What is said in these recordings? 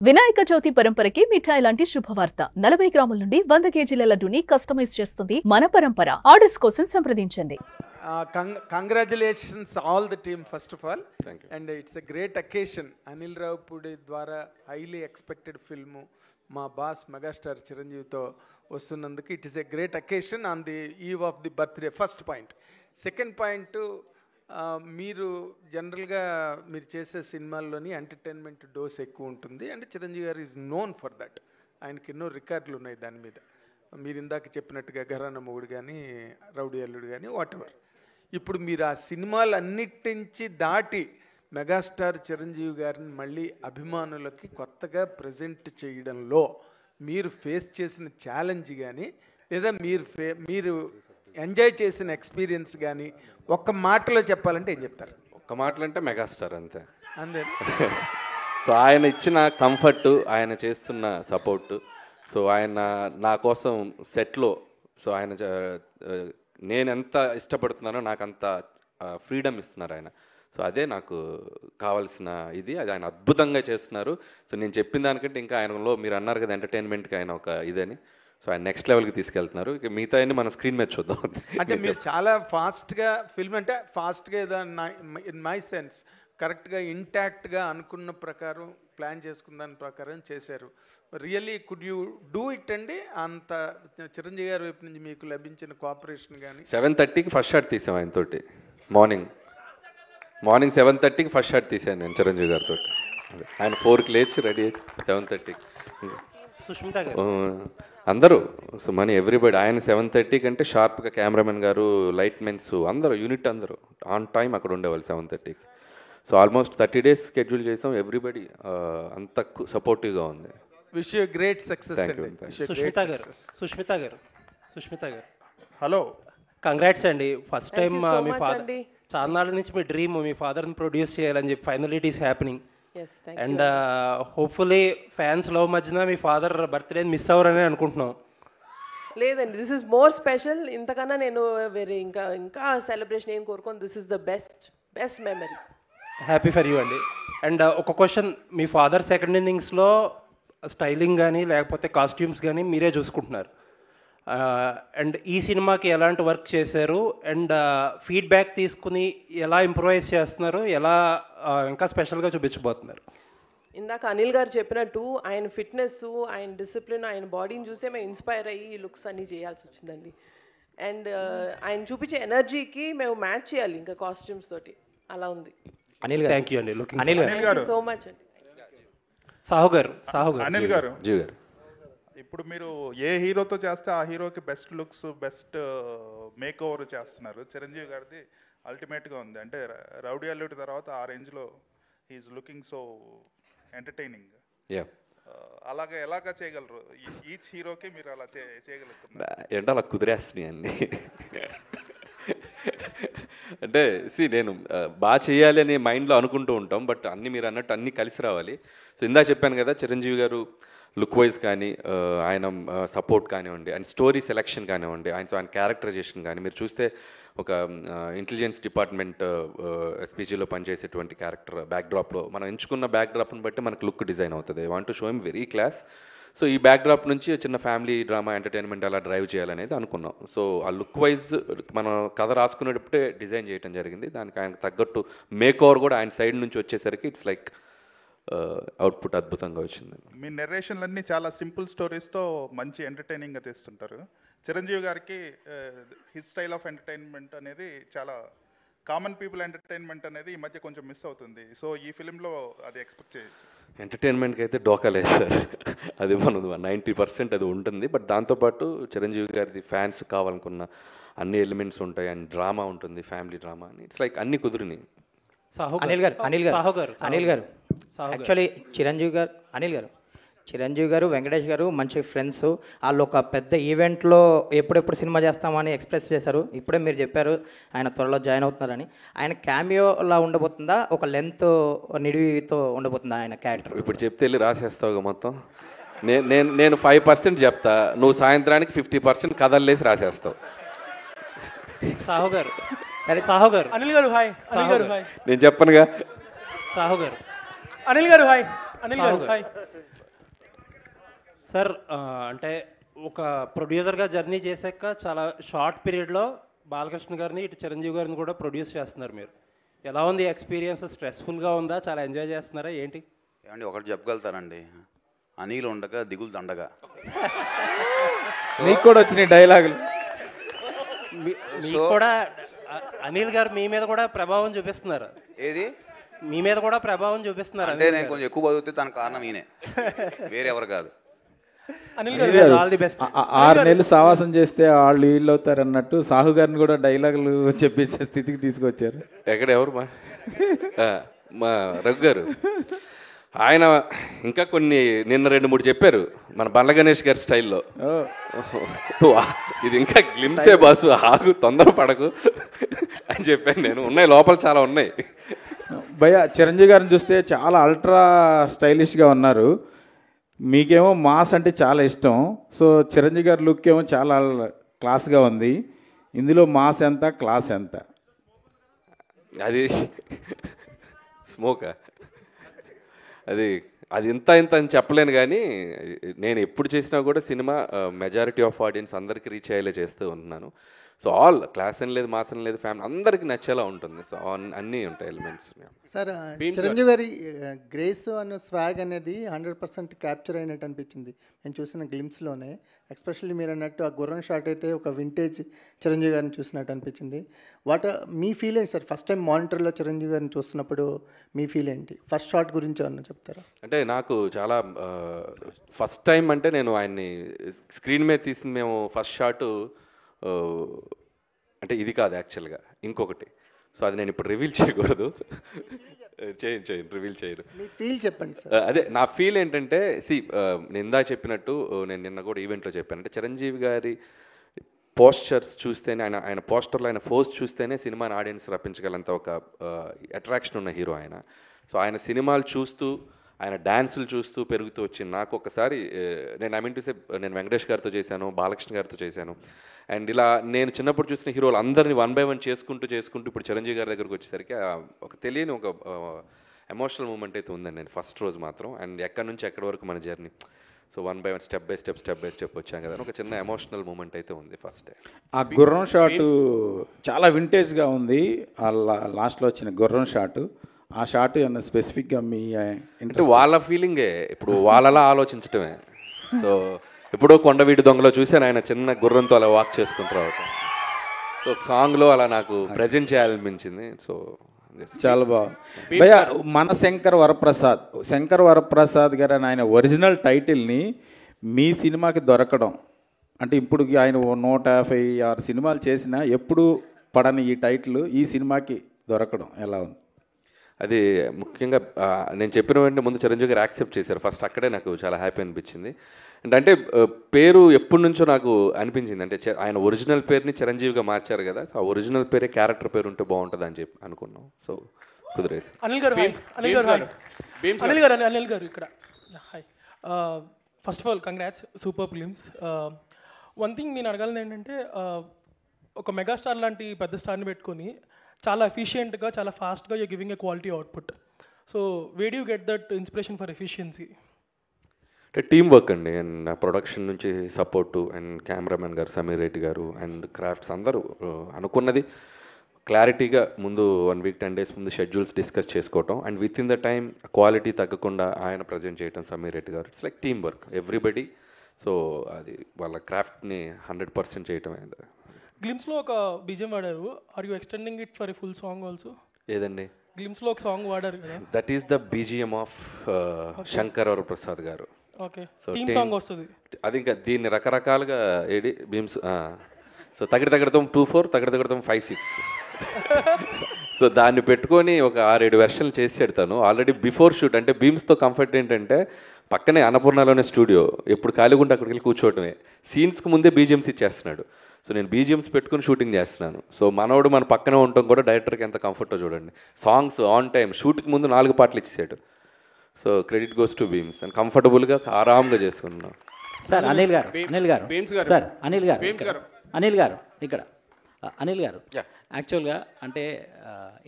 వినాయక చవితి పరంపరకి మిఠాయి లాంటి శుభవార్త 40 గ్రాముల నుండి 100 కేజీల లడ్డూని కస్టమైజ్ చేస్తుంది మన పరంపర. ఆర్డర్స్ కోసం సంప్రదించండి. Congratulations all the team first of all. Thank you. And it's a great occasion. Anil Ravapudi ద్వారా highly expected film మా బాస్ మెగాస్టార్ చిరంజీవితో వస్తున్నందుకు it is a great occasion on the eve of the birthday. First point. Second point, మీరు జనరల్గా మీరు చేసే సినిమాల్లోని entertainment dose ఎక్కువ ఉంటుంది అండ్ చిరంజీవి గారు ఈజ్ నోన్ ఫర్ దట్. ఆయనకి ఎన్నో రికార్డులు ఉన్నాయి దాని మీద. మీరు ఇందాక చెప్పినట్టుగా ఘరానా మొగుడు కానీ రౌడీ అల్లుడు కానీ వాట్ ఎవర్. ఇప్పుడు మీరు ఆ సినిమాలు అన్నిటించి దాటి మెగాస్టార్ చిరంజీవి గారిని మళ్ళీ అభిమానులకి కొత్తగా ప్రజెంట్ చేయడంలో మీరు ఫేస్ చేసిన ఛాలెంజ్ కానీ లేదా మీరు ఎంజాయ్ చేసిన ఎక్స్పీరియన్స్ కానీ ఒక్క మాటలో చెప్పాలంటే ఏం చెప్తారు? ఒక్క మాటలు అంటే మెగాస్టార్ అంతే. అంతే. సో ఆయన ఇచ్చిన కంఫర్ట్, ఆయన చేస్తున్న సపోర్టు, సో ఆయన నా కోసం సెట్లో, సో ఆయన నేను ఎంత ఇష్టపడుతున్నానో నాకు అంత ఫ్రీడమ్ ఇస్తున్నారు ఆయన. సో అదే నాకు కావాల్సిన ఇది. అది ఆయన అద్భుతంగా చేస్తున్నారు. సో నేను చెప్పిన దానికంటే ఇంకా ఆయనలో మీరు అన్నారు కదా ఎంటర్టైన్మెంట్కి ఆయన ఒక ఇదని, సో ఆయన నెక్స్ట్ లెవెల్కి తీసుకెళ్తున్నారు. ఇక మిగతా అన్ని మన స్క్రీన్ మీద చూద్దాం. అంటే మీరు చాలా ఫాస్ట్గా ఫిల్మ్ అంటే ఫాస్ట్గా ఏదో ఇన్ మై సెన్స్ కరెక్ట్గా ఇంటాక్ట్గా అనుకున్న ప్రకారం ప్లాన్ చేసుకున్న దాని ప్రకారం చేశారు. Really could you do it అండి? అంత చిరంజీవి గారి వైపు నుంచి మీకు లభించిన కోఆపరేషన్ కానీ. 7:30కి ఫస్ట్ షాట్ తీసాం ఆయనతోటి. మార్నింగ్ 7:30కి ఫస్ట్ షాట్ తీసాను నేను చిరంజీవి గారితో. ఆయన 4కి లేచి రెడీ అయ్యి 7:30కి అందరూ, సో మనీ ఎవ్రీబడి. ఆయన 7:30 కంటే షార్ప్గా కెమెరామెన్ గారు, లైట్ మెన్స్ అందరూ, యూనిట్ అందరూ ఆన్ టైం అక్కడ ఉండేవాళ్ళు 7:30కి. సో ఆల్మోస్ట్ 30 days స్కెడ్యూల్ చేసాం. ఎవ్రీబడి అంత సపోర్టివ్గా ఉంది. Wish you great success. Sushmita గారు హలో, కంగ్రాట్స్ అండి. ఫస్ట్ టైం మీ ఫాదర్ చాన్నాళ్ళ నుంచి మీ డ్రీమ్ మీ ఫాదర్ని ప్రొడ్యూస్ చేయాలని చెప్పి final it is happening. And hopefully fans love మధ్యన మీ ఫాదర్ బర్త్డే మిస్ అవ్వరని అనుకుంటున్నాం. లేదండి, దిస్ ఇస్ మోర్ స్పెషల్. ఇంతకన్నా నేను వేరే ఇంకా సెలబ్రేషన్ ఏం కోరుకోను. This is the best memory. Happy for you అండి. అండ్ ఒక క్వశ్చన్, మీ ఫాదర్ సెకండ్ ఇన్నింగ్స్లో స్టైలింగ్ కానీ లేకపోతే కాస్ట్యూమ్స్ కానీ మీరే చూసుకుంటున్నారు. అండ్ ఈ సినిమాకి ఎలాంటి వర్క్ చేశారు అండ్ ఫీడ్బ్యాక్ తీసుకుని ఎలా ఇంప్రూవైజ్ చేస్తున్నారు, ఎలా ఇంకా స్పెషల్గా చూపించబోతున్నారు? ఇందాక అనిల్ గారు చెప్పినట్టు ఆయన ఫిట్నెస్, ఆయన డిసిప్లిన్, ఆయన బాడీని చూసే మేము ఇన్స్పైర్ అయ్యి ఈ లుక్స్ అన్నీ చేయాల్సి వచ్చిందండి. అండ్ ఆయన చూపించే ఎనర్జీకి మేము మ్యాచ్ చేయాలి ఇంకా కాస్ట్యూమ్స్ తోటి. అలా ఉంది. అనిల్ గారు థ్యాంక్ యూ అండి. అనిల్ గారు సో మచ్ అండి. సాహు గారు అనిల్ గారు జీ గారు, ఇప్పుడు మీరు ఏ హీరోతో చేస్తే ఆ హీరోకి best looks, best make over చేస్తున్నారు. చిరంజీవి గారిది అల్టిమేట్గా ఉంది. అంటే రౌడీ అల్లుడి తర్వాత ఆ రేంజ్లో హీఈస్ లుకింగ్ సో ఎంటర్టైనింగ్. అలాగే ఎలాగా చేయగలరు? ఈచ్ హీరోకి మీరు అలా చేయగలుగుతున్నారు ఏంటో అలా కుదిరేస్తున్నాయి అన్నీ. అంటే నేను బాగా చేయాలి అని మైండ్లో అనుకుంటూ ఉంటాం, బట్ అన్నీ మీరు అన్నట్టు అన్నీ కలిసి రావాలి. సో ఇందా చెప్పాను కదా, చిరంజీవి గారు లుక్ వైజ్ కానీ, ఆయన సపోర్ట్ కానివ్వండి, ఆయన స్టోరీ సెలెక్షన్ కానివ్వండి, ఆయన క్యారెక్టరైజేషన్ కానీ మీరు చూస్తే ఒక ఇంటెలిజెన్స్ డిపార్ట్మెంట్ ఎస్పీజీలో పనిచేసేటువంటి క్యారెక్టర్ బ్యాక్డ్రాప్లో మనం ఎంచుకున్న బ్యాక్డ్రాప్ని బట్టి మనకు లుక్ డిజైన్ అవుతుంది. I want to show him very class. So ఈ బ్యాక్డ్రాప్ నుంచి చిన్న ఫ్యామిలీ డ్రామా ఎంటర్టైన్మెంట్ అలా డ్రైవ్ చేయాలనేది అనుకున్నాం. సో ఆ లుక్ వైజ్ మనం కథ రాసుకునేటప్పుడే డిజైన్ చేయడం జరిగింది. దానికి ఆయనకు తగ్గట్టు మేక్ ఓవర్ కూడా ఆయన సైడ్ నుంచి వచ్చేసరికి ఇట్స్ లైక్ అవుట్పుట్ అద్భుతంగా వచ్చింది. మీ నెరేషన్లన్నీ చాలా సింపుల్ స్టోరీస్తో మంచి ఎంటర్టైనింగ్గా తీస్తుంటారు. చిరంజీవి గారికి హిస్ స్టైల్ ఆఫ్ ఎంటర్టైన్మెంట్ అనేది చాలా కామన్ పీపుల్ ఎంటర్టైన్మెంట్ అనేది ఈ మధ్య కొంచెం మిస్ అవుతుంది. సో ఈ ఫిలింలో అది ఎక్స్పెక్ట్ చేయొచ్చు. ఎంటర్టైన్మెంట్కి అయితే డోకా లేదు సార్, అది మనం 90% అది ఉంటుంది. బట్ దాంతోపాటు చిరంజీవి గారిది ఫ్యాన్స్ కావాలనుకున్న అన్ని ఎలిమెంట్స్ ఉంటాయి, అండ్ డ్రామా ఉంటుంది, ఫ్యామిలీ డ్రామా అని. ఇట్స్ లైక్ అన్ని కుదిరినాయి. అనిల్ గారు యాక్చువల్లీ చిరంజీవి గారు వెంకటేష్ గారు మంచి ఫ్రెండ్స్. వాళ్ళు ఒక పెద్ద ఈవెంట్లో ఎప్పుడెప్పుడు సినిమా చేస్తామని ఎక్స్ప్రెస్ చేశారు. ఇప్పుడే మీరు చెప్పారు ఆయన త్వరలో జాయిన్ అవుతున్నారని. ఆయన క్యామియోలా ఉండబోతుందా, ఒక లెంత్ నిడివితో ఉండబోతుందా ఆయన క్యారెక్టర్? ఇప్పుడు చెప్తే వెళ్ళి రాసేస్తావు మొత్తం. నేను 5% చెప్తా, నువ్వు సాయంత్రానికి 50% కథల్లేసి రాసేస్తావు. సాహు గారు అనిల్ గారు హాయ్. నేను చెప్పనుగా. సాహు గారు అనిల్ గారు హాయ్. అనిల్ గారు హాయ్. సార్ అంటే ఒక ప్రొడ్యూసర్గా జర్నీ చేశాక చాలా షార్ట్ పీరియడ్లో బాలకృష్ణ గారిని ఇటు చిరంజీవి గారిని కూడా ప్రొడ్యూస్ చేస్తున్నారు మీరు. ఎలా ఉంది ఎక్స్పీరియన్స్? స్ట్రెస్ఫుల్గా ఉందా? చాలా ఎంజాయ్ చేస్తున్నారా ఏంటి? ఏమండి ఒకటి చెప్పగలుగుతానండి, అనిల్ ఉండగా దిగులు దండగా. నీకు కూడా వచ్చినాయి డైలాగులు. మీకు కూడా అనిల్ గారు మీ మీద కూడా ప్రభావం చూపిస్తున్నారు. ఏది మీ మీద కూడా ప్రభావం చూపిస్తున్నారు అంటే నేను కొంచెం ఎక్కువ బతుకుతే తన కారణం ఈయనే, వేరెవరు కాదు. అనిల్ గారు ఆల్ ది బెస్ట్. 6 నెలలు సావాసం చేస్తే వాళ్ళు వీళ్ళు అవుతారు అన్నట్టు సాహు గారిని కూడా డైలాగులు చెప్పించే స్థితికి తీసుకొచ్చారు. ఎక్కడ ఎవరు మా రఘు గారు ఆయన ఇంకా కొన్ని నిన్న 2-3 చెప్పారు మన బండ్ల గణేష్ గారి స్టైల్లో. ఇది ఇంకా గ్లిమ్సే బాసు, ఆగు తొందర పడకు అని చెప్పాను నేను. ఉన్నాయి లోపల చాలా ఉన్నాయి. భయ చిరంజీవి గారిని చూస్తే చాలా అల్ట్రా స్టైలిష్గా ఉన్నారు. మీకేమో మాస్ అంటే చాలా ఇష్టం. సో చిరంజీవి గారి లుక్ ఏమో చాలా క్లాస్గా ఉంది. ఇందులో మాస్ ఎంత, క్లాస్ ఎంత? అది స్మోకా, అది ఇంత అని చెప్పలేను. కానీ నేను ఎప్పుడు చేసినా కూడా సినిమా మెజారిటీ ఆఫ్ ఆడియన్స్ అందరికీ రీచ్ అయ్యేలా చేస్తూ ఉంటున్నాను. సో ఆల్ క్లాస్ అని లేదు, మాస్ అని లేదు, ఫ్యామిలీ అందరికీ నచ్చేలా ఉంటుంది. సో అన్నీ ఉంటాయి ఎలిమెంట్స్. సార్ చిరంజీవి గారి గ్రేస్ అన్న స్వాగ్ అనేది 100% క్యాప్చర్ అయినట్టు అనిపించింది నేను చూసిన గ్లిమ్స్లోనే. ఎస్పెషల్లీ మీరు అన్నట్టు ఆ గుర్రం షాట్ అయితే ఒక వింటేజ్ చిరంజీవి గారిని చూసినట్టు అనిపించింది. మీ ఫీల్ ఏంటి సార్? ఫస్ట్ టైం మానిటర్లో చిరంజీవి గారిని చూస్తున్నప్పుడు మీ ఫీల్ ఏంటి? ఫస్ట్ షాట్ గురించి ఏమన్నా చెప్తారా? అంటే నాకు చాలా ఫస్ట్ టైం అంటే నేను ఆయన్ని స్క్రీన్ మీద తీసిన మేము ఫస్ట్ షాటు అంటే ఇది కాదు యాక్చువల్గా, ఇంకొకటి. సో అది నేను ఇప్పుడు రివీల్ చేయకూడదు. చేయను రివీల్ చేయను. ఫీల్ చెప్పండి సార్. అదే నా ఫీల్ ఏంటంటే నేను ఇందా చెప్పినట్టు, నేను నిన్న కూడా ఈవెంట్లో చెప్పాను. అంటే చిరంజీవి గారి పోస్చర్స్ చూస్తేనే, ఆయన పోస్టర్లో ఆయన ఫోజ్ చూస్తేనే సినిమాని ఆడియన్స్ రప్పించగలంత ఒక అట్రాక్షన్ ఉన్న హీరో ఆయన. సో ఆయన సినిమాలు చూస్తూ, ఆయన డ్యాన్సులు చూస్తూ పెరుగుతూ వచ్చింది. నాకు ఒకసారి నేను వెంకటేష్ గారితో చేశాను, బాలకృష్ణ గారితో చేశాను. అండ్ ఇలా నేను చిన్నప్పుడు చూసిన హీరోలు అందరినీ 1 by 1 చేసుకుంటూ ఇప్పుడు చిరంజీవి గారి దగ్గరకు వచ్చేసరికి ఒక తెలియని ఒక ఎమోషనల్ మూమెంట్ అయితే ఉందండి నేను ఫస్ట్ రోజు మాత్రం. అండ్ ఎక్కడి నుంచి ఎక్కడి వరకు మన journey, so 1 by 1 step by step వచ్చాం కదా, ఒక చిన్న ఎమోషనల్ మూమెంట్ అయితే ఉంది ఫస్ట్ డే. ఆ గుర్రం షాటు చాలా వింటేజ్గా ఉంది. ఆ లాస్ట్లో వచ్చిన గుర్రం షాటు, ఆ షాట్ ఏమన్నా స్పెసిఫిక్గా మీ అంటే వాళ్ళ ఫీలింగే, ఇప్పుడు వాళ్ళలా ఆలోచించటమే. సో ఎప్పుడో కొండవీటి దొంగలో చూశాను ఆయన చిన్న గుర్రంతో అలా వాక్ చేసుకుంటారు. సో ఒక సాంగ్లో అలా నాకు ప్రజెంట్ చేయాలనిపించింది. సో చాలా బాగుంది. భయ్య మన శంకర్ వరప్రసాద్ గారు అని ఆయన ఒరిజినల్ టైటిల్ని మీ సినిమాకి దొరకడం అంటే ఇప్పుడు ఆయన 156 సినిమాలు చేసినా ఎప్పుడు పడని ఈ టైటిల్ ఈ సినిమాకి దొరకడం ఎలా ఉంది? అది ముఖ్యంగా నేను చెప్పిన వెంటనే ముందు చిరంజీవి గారు యాక్సెప్ట్ చేశారు ఫస్ట్. అక్కడే నాకు చాలా హ్యాపీ అనిపించింది. అంటే పేరు ఎప్పటి నుంచో నాకు అనిపించింది, అంటే ఆయన ఒరిజినల్ పేరుని చిరంజీవిగా మార్చారు కదా, సో ఆ ఒరిజినల్ పేరే క్యారెక్టర్ పేరు ఉంటే బాగుంటుంది అని చెప్పి అనుకున్నాం. సో కుదిరేసి. అనిల్ గారు ఇక్కడ hi. First of all congrats, super films. One thing నేను అడగాలని ఏంటంటే, ఒక మెగాస్టార్ లాంటి పెద్ద స్టార్ని పెట్టుకొని చాలా ఎఫిషియెంట్గా, చాలా ఫాస్ట్గా you giving a quality output. So where you get that inspiration for efficiency? అంటే టీమ్ వర్క్ అండి. అండ్ ప్రొడక్షన్ నుంచి సపోర్టు, అండ్ కెమెరామెన్ గారు సమీర్ రెడ్డి గారు, అండ్ క్రాఫ్ట్స్ అందరూ అనుకున్నది క్లారిటీగా ముందు 1 week 10 days ముందు షెడ్యూల్స్ డిస్కస్ చేసుకోవటం, and with in the time quality తగ్గకుండా ఆయన ప్రజెంట్ చేయటం సమీర్ రెడ్డి గారు. It's like team work everybody. So అది వాళ్ళ క్రాఫ్ట్ని 100% చేయటం అయింది. గ్లిమ్స్లో ఒక బీజిఎం వాడారు, are you extending it for a full song also? ఏదండి? గ్లిమ్స్లో ఒక సాంగ్ వాడారు కదా, that is the BGM of Shankar Varaprasad garu. Okay, theme song వస్తుంది అది. ఇంకా దీన్ని రకరకాలుగా ఏడి బీమ్స్, సో తగడతం 24, తగడతం 56. సో దాన్ని పెట్టుకొని ఒక 6-7 వెర్షన్లు చేసి పెడతాను ఆల్రెడీ బిఫోర్ షూట్. అంటే బీమ్స్తో కంఫర్ట్ ఏంటంటే పక్కనే అన్నపూర్ణలోనే స్టూడియో, ఎప్పుడు ఖాళీగా ఉంటే అక్కడికి వెళ్ళి కూర్చోవటమే. సీన్స్కి ముందే బీజిఎమ్స్ ఇచ్చేస్తున్నాడు. సో నేను బీజిఎమ్స్ పెట్టుకుని షూటింగ్ చేస్తున్నాను. సో మనోడు మన పక్కనే ఉండటం కూడా డైరెక్టర్కి ఎంత కంఫర్టో చూడండి. సాంగ్స్ ఆన్ టైం, షూట్కి ముందు 4 పాటలు ఇచ్చేసాడు. So credit goes to Bheems. And కంఫర్టబుల్గా ఆరామ్గా చేసుకున్నాం. సార్ అనిల్ గారు సార్ అనిల్ గారు ఇక్కడ అనిల్ గారు యాక్చువల్గా అంటే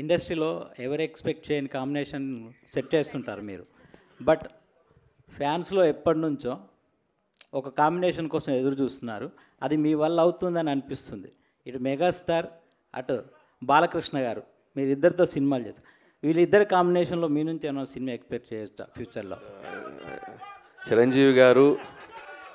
ఇండస్ట్రీలో ఎవరు ఎక్స్పెక్ట్ చేయని కాంబినేషన్ సెట్ చేస్తుంటారు మీరు. బట్ ఫ్యాన్స్లో ఎప్పటి నుంచో ఒక కాంబినేషన్ కోసం ఎదురు చూస్తున్నారు. అది మీ వల్ల అవుతుందని అనిపిస్తుంది. ఇటు మెగాస్టార్, అటు బాలకృష్ణ గారు, మీరు ఇద్దరితో సినిమాలు చేస్తారు. వీళ్ళిద్దరి కాంబినేషన్లో మీ నుంచి ఏమైనా సినిమా ఎక్స్పెక్ట్ చేయొచ్చా ఫ్యూచర్లో? చిరంజీవి గారు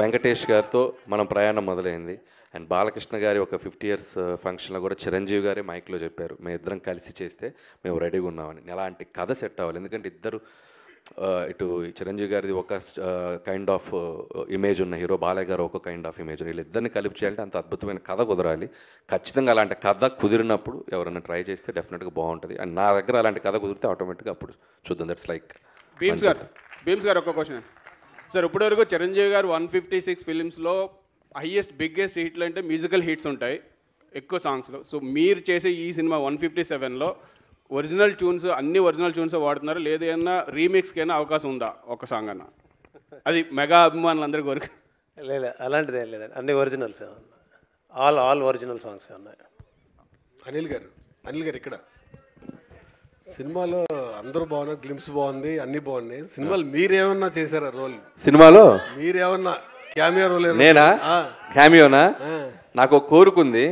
వెంకటేష్ గారితో మనం ప్రయాణం మొదలైంది. అండ్ బాలకృష్ణ గారి ఒక 50 years ఫంక్షన్లో కూడా చిరంజీవి గారే మైక్లో చెప్పారు, మేము ఇద్దరం కలిసి చేస్తే మేము రెడీగా ఉన్నామని. అలాంటి కథ సెట్ అవ్వాలి. ఎందుకంటే ఇద్దరు ఇటు చిరంజీవి గారిది ఒక కైండ్ ఆఫ్ ఇమేజ్ ఉన్న హీరో, బాలయ్య గారు ఒక కైండ్ ఆఫ్ ఇమేజ్. వీళ్ళిద్దరిని కలిపి చేయాలంటే అంత అద్భుతమైన కథ కుదరాలి. ఖచ్చితంగా అలాంటి కథ కుదిరినప్పుడు ఎవరైనా ట్రై చేస్తే డెఫినెట్గా బాగుంటుంది. అండ్ నా దగ్గర అలాంటి కథ కుదిరితే ఆటోమేటిక్గా అప్పుడు చూద్దాం. దట్స్ లైక్ భీమ్స్ గారు ఒక క్వశ్చన్ సార్. ఇప్పటివరకు చిరంజీవి గారు 156 ఫిలిమ్స్లో బిగ్గెస్ట్ హిట్లు అంటే మ్యూజికల్ హిట్స్ ఉంటాయి ఎక్కువ సాంగ్స్లో. సో మీరు చేసే ఈ సినిమా 157లో ఒరిజినల్ ట్యూన్స్, అన్ని ఒరిజినల్ ట్యూన్స్ వాడుతున్నారు, లేదన్నా రీమిక్స్కి అయినా అవకాశం ఉందా ఒక సాంగ్ అన్న? అది మెగా అభిమానులందరి కోరిక. లేదు, అలాంటిది ఏం లేదండి, అన్ని ఒరిజినల్స్, ఆల్ ఒరిజినల్ సాంగ్స్ ఉన్నాయి. అనిల్ గారు ఇక్కడ సినిమాలో అందరూ బాగున్నారు, గ్లిమ్స్ బాగుంది, అన్ని బాగున్నాయి. సినిమాలు మీరేమన్నా చేశారా రోల్? సినిమాలో మీరేమన్నా క్యామియో రోల్? నేనా? క్యామియోనా? నాకు ఒక కోరుకుంది,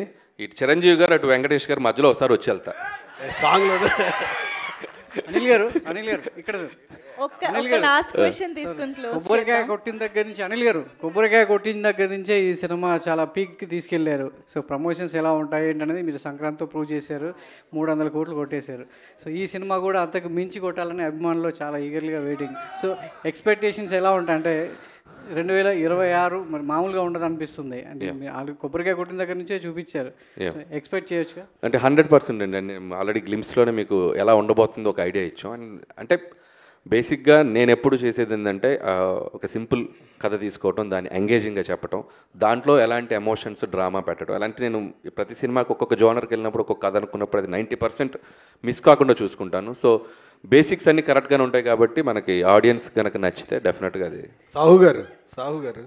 ఇటు చిరంజీవి గారు అటు వెంకటేష్ గారు మధ్యలో ఒకసారి వచ్చి వెళ్తా సాంగ్ లో. అనిల్ గారు ఇక్కడ కొబ్బరికాయ కొట్టిన దగ్గర నుంచి కొబ్బరికాయ కొట్టిన దగ్గర నుంచే ఈ సినిమా చాలా పీక్కి తీసుకెళ్లారు. సో ప్రమోషన్స్ ఎలా ఉంటాయి ఏంటనేది మీరు సంక్రాంతితో ప్రూవ్ చేశారు. 300 కోట్లు కొట్టేశారు. సో ఈ సినిమా కూడా అంతకు మించి కొట్టాలని అభిమానులు చాలా ఈగర్లీగా వెయిటింగ్. సో ఎక్స్పెక్టేషన్స్ ఎలా ఉంటాయంటే 2026 మరి మామూలుగా ఉండదు అనిపిస్తుంది. అంటే కొబ్బరికాయ కొట్టిన దగ్గర నుంచే చూపించారు, ఎక్స్పెక్ట్ చేయొచ్చుగా? అంటే 100% అండి. ఆల్రెడీ గ్లిమ్స్లోనే మీకు ఎలా ఉండబోతుందో ఒక ఐడియా ఇచ్చాం. అంటే బేసిక్గా నేను ఎప్పుడు చేసేది ఏంటంటే ఒక సింపుల్ కథ తీసుకోవటం, దాన్ని ఎంగేజింగ్గా చెప్పటం, దాంట్లో ఎలాంటి ఎమోషన్స్, డ్రామా పెట్టడం, అలాంటి నేను ప్రతి సినిమాకి ఒక్కొక్క జోనర్కి వెళ్ళినప్పుడు ఒక్కొక్క కథ అనుకున్నప్పుడు అది 90% మిస్ కాకుండా చూసుకుంటాను. సో బేసిక్స్ అన్ని కరెక్ట్గానే ఉంటాయి కాబట్టి మనకి ఆడియన్స్ కనుక నచ్చితే డెఫినెట్గా అది. సాహు గారు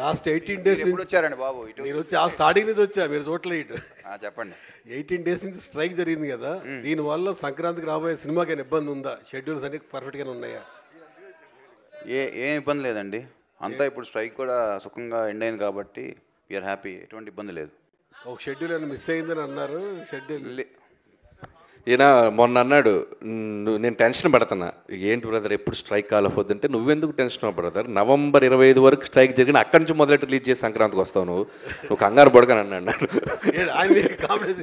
లాస్ట్ 18 days వచ్చారండి బాబు. మీరు వచ్చి ఆ స్టార్టింగ్ నుంచి వచ్చా, మీరు చూడలే ఇటు. చెప్పండి. 18 days నుంచి స్ట్రైక్ జరిగింది కదా, దీనివల్ల సంక్రాంతికి రాబోయే సినిమాకి ఇబ్బంది ఉందా? షెడ్యూల్స్ అన్ని పర్ఫెక్ట్గానే ఉన్నాయా? ఏం ఇబ్బంది లేదండి, అంతా ఇప్పుడు స్ట్రైక్ కూడా సుఖంగా ఎండ్ అయింది కాబట్టి వీఆర్ హ్యాపీ, ఎటువంటి ఇబ్బంది లేదు. ఒక షెడ్యూల్ అని మిస్ అయిందని అన్నారు. షెడ్యూల్ ఈయన మొన్న అన్నాడు, నేను టెన్షన్ పడుతున్నా, ఏంటి బ్రదర్ ఎప్పుడు స్ట్రైక్ కాలపోద్దంటే, నువ్వెందుకు టెన్షన్ బ్రదర్, November 25 వరకు స్ట్రైక్ జరిగిన అక్కడి నుంచి మొదలెట్టి రిలీజ్ చేసి సంక్రాంతికి వస్తావు, నువ్వు కంగారు పడకని అన్నాడు. ఆయన కాంప్రమైజ్